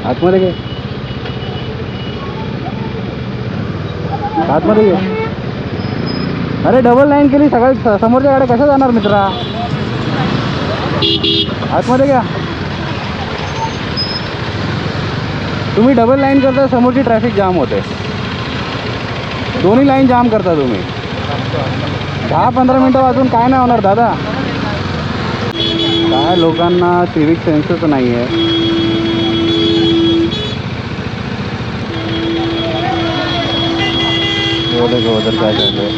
आतमध्ये घे, आतमध्ये घे. अरे डबल लाईन केली, सगळ्या समोरच्या गाड्या कशा जाणार मित्रा? आतमध्ये घ्या. तुम्ही डबल लाईन करता, समोरची ट्रॅफिक जाम होते. दोन्ही लाईन जाम करता तुम्ही. 10-15 मिनटं वाजून काय नाही होणार दादा. काय लोकांना सिविक सेन्सच नाही आहे. उधर काय चाललंय?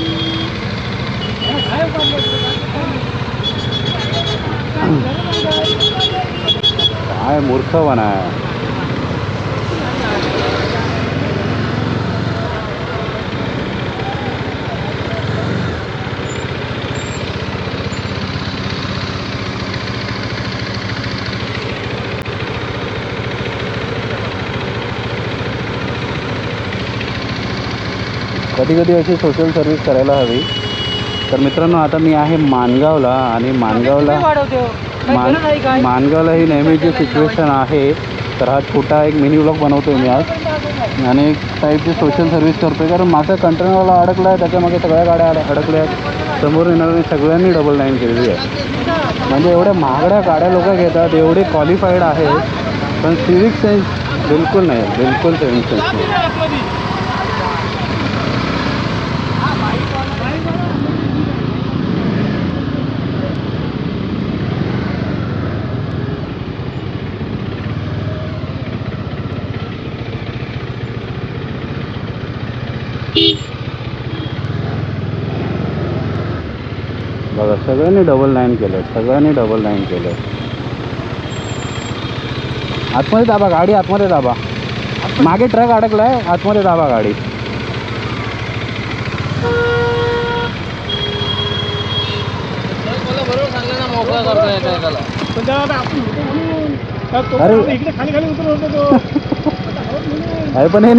काय मूर्खपणा आहे. कधी कधी अशी सोशल सर्व्हिस करायला हवी. तर मित्रांनो, आता मी आहे माणगावला आणि माणगावला ही नेहमीची सिच्युएशन आहे. तर हा छोटा एक मिनी व्लॉग बनवतो मी आज आणि एक टाईपची सोशल सर्व्हिस करतो आहे. कारण माझा कंटेनरवाला अडकला आहे, त्याच्यामागे सगळ्या गाड्या अडकल्या आहेत. समोर येणाऱ्यांनी सगळ्यांनी डबल लाईन केलेली आहे. म्हणजे एवढ्या महागड्या गाड्या लोक घेतात, एवढे क्वालिफाईड आहेत, पण सिविक सेन्स बिलकुल नाही, बिलकुल सिविक सेन्स नाही. बघा, सगळ्यांनी डबल लाईन केलं, सगळ्यांनी डबल लाईन केलं. आतमध्ये दाबा गाडी, आतमध्ये दाबा. मागे ट्रक अडकलाय, आतमध्ये दाबा गाडी. अरे पण हे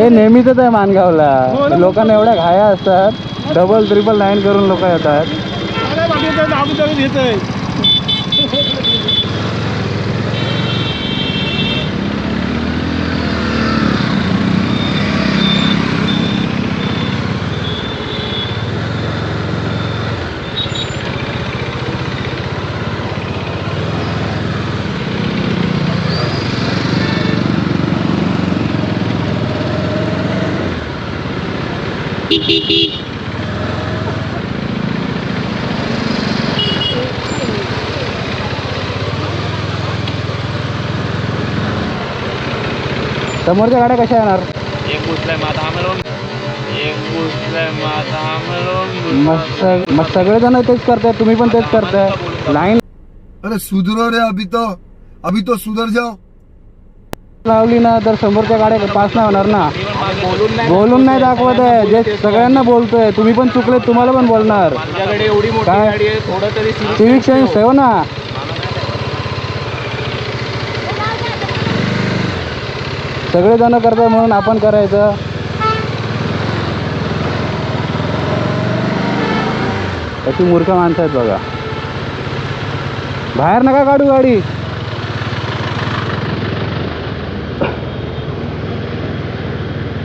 नेहमीच आहे माणगावला. लोकांना एवढ्या घाया असतात, डबल ट्रिपल लाईन करून लोक येतात. समोरच्या गाड्या कशा येणार? मग सगळेजण तेच करताय, तुम्ही पण तेच करताय. लाईन अरे सुधरो रे, अभी तो सुधर जाओ. लावली ना तर समोरच्या गाड्या पास नाही होणार ना. बोलून नाही दाखवत आहे, जे सगळ्यांना बोलतोय. तुम्ही पण चुकले, तुम्हाला पण बोलणार. काय सिविक सेन्स ठेव ना. सगळेजण करतात म्हणून आपण करायचं. अशी मूर्ख माणसं आहेत बघा. बाहेर नका काढू गाडी.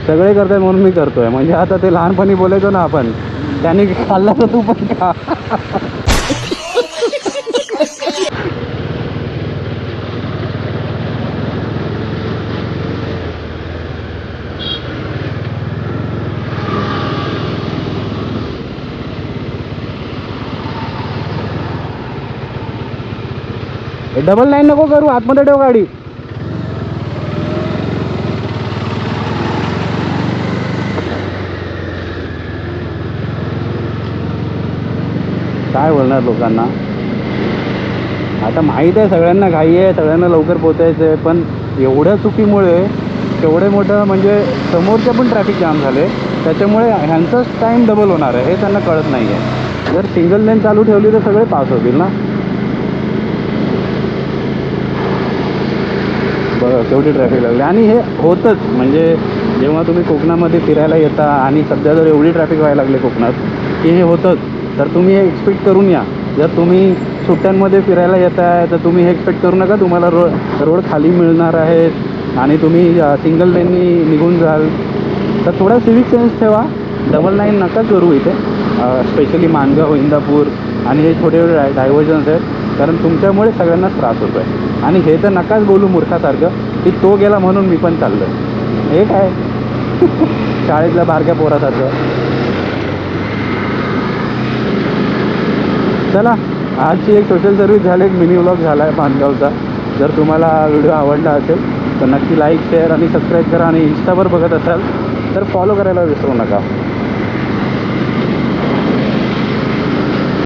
सगळे करताय म्हणून मी करतोय. म्हणजे आता ते लहानपणी बोलायचो ना आपण, त्यांनी खाल्ला तर तू पण खा. डबल लाईन नको करू, आतमध्ये ठेव गाडी. काय बोलणार लोकांना? आता माहीत आहे सगळ्यांना घाई आहे, सगळ्यांना लवकर पोचायचं आहे. पण एवढ्या चुकीमुळे तेवढे मोठं म्हणजे समोरच्या पण ट्रॅफिक जाम झाले. त्याच्यामुळे ह्यांचाच टाईम डबल होणार आहे हे त्यांना कळत नाही आहे. जर सिंगल लेन चालू ठेवली तर सगळे पास होतील ना. बघा केवढी ट्रॅफिक लागली. आणि हे होतंच, म्हणजे जेव्हा तुम्ही कोकणामध्ये फिरायला येता आणि सध्या जर एवढी ट्रॅफिक व्हायला लागली कोकणात की हे होतंच, तर तुम्ही हे एक्सपेक्ट करून या जर तुम्ही सुट्ट्यांमध्ये फिरायला येत आहे तर तुम्ही हे एक्सपेक्ट करू नका तुम्हाला रोड खाली मिळणार आहेत आणि तुम्ही सिंगल लेननी निघून जाल. तर थोडा सिविक सेन्स ठेवा. 99 नका करू इथे, स्पेशली माणगाव, इंदापूर आणि हे छोटे छोटे डायव्हर्जन्स आहेत, कारण तुमच्यामुळे सगळ्यांनाच त्रास होतो आहे. आणि हे तर नकाच बोलू मूर्खासारखं की तो गेला म्हणून मी पण चाललो आहे. हे काय शाळेतल्या बारक्या पोरासारखं. चला, आजची एक सोशल सर्व्हिस झाली, एक मिनी व्लॉग झाला आहे माणगावचा. जर तुम्हाला व्हिडिओ आवडला असेल तर नक्की लाईक, शेअर आणि सबस्क्राईब करा. आणि इंस्टावर बघत असाल तर फॉलो करायला विसरू नका.